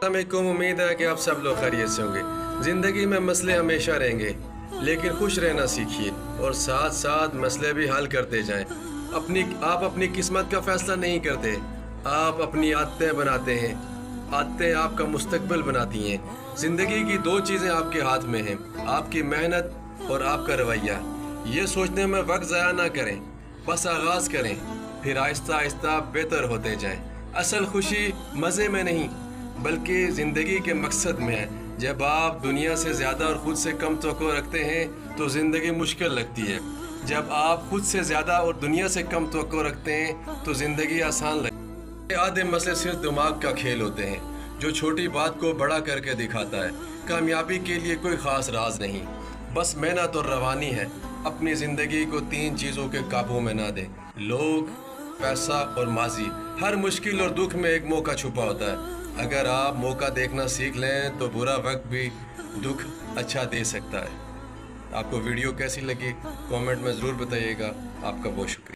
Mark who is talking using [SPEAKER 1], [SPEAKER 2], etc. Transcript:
[SPEAKER 1] अलैकुम। उम्मीद है कि आप सब लोग खैरियत से होंगे। ज़िंदगी में मसले हमेशा रहेंगे, लेकिन खुश रहना सीखिए और साथ साथ मसले भी हल करते जाएं। आप अपनी किस्मत का फैसला नहीं करते, आप अपनी आदतें बनाते हैं। आदतें आपका मुस्तकबिल बनाती हैं। ज़िंदगी की दो चीज़ें आपके हाथ में हैं, आपकी मेहनत और आपका रवैया। ये सोचने में वक्त ज़ाया ना करें, बस आगाज़ करें, फिर आहिस्ता आहिस्ता बेहतर होते जाएं। असल खुशी मज़े में नहीं बल्कि ज़िंदगी के मकसद में है। जब आप दुनिया से ज़्यादा और ख़ुद से कम तवक्को रखते हैं तो ज़िंदगी मुश्किल लगती है। जब आप खुद से ज़्यादा और दुनिया से कम तवक्को रखते हैं तो ज़िंदगी आसान लगती है। आधे मसले सिर्फ दिमाग का खेल होते हैं, जो छोटी बात को बड़ा करके दिखाता है। कामयाबी के लिए कोई ख़ास राज नहीं, बस मेहनत और रवानी है। अपनी ज़िंदगी को तीन चीज़ों के काबू में ना दें, लोग, पैसा और माजी। हर मुश्किल और दुख में एक मौका छुपा होता है। अगर आप मौका देखना सीख लें तो बुरा वक्त भी दुख अच्छा दे सकता है। आपको वीडियो कैसी लगी कमेंट में ज़रूर बताइएगा। आपका बहुत शुक्रिया।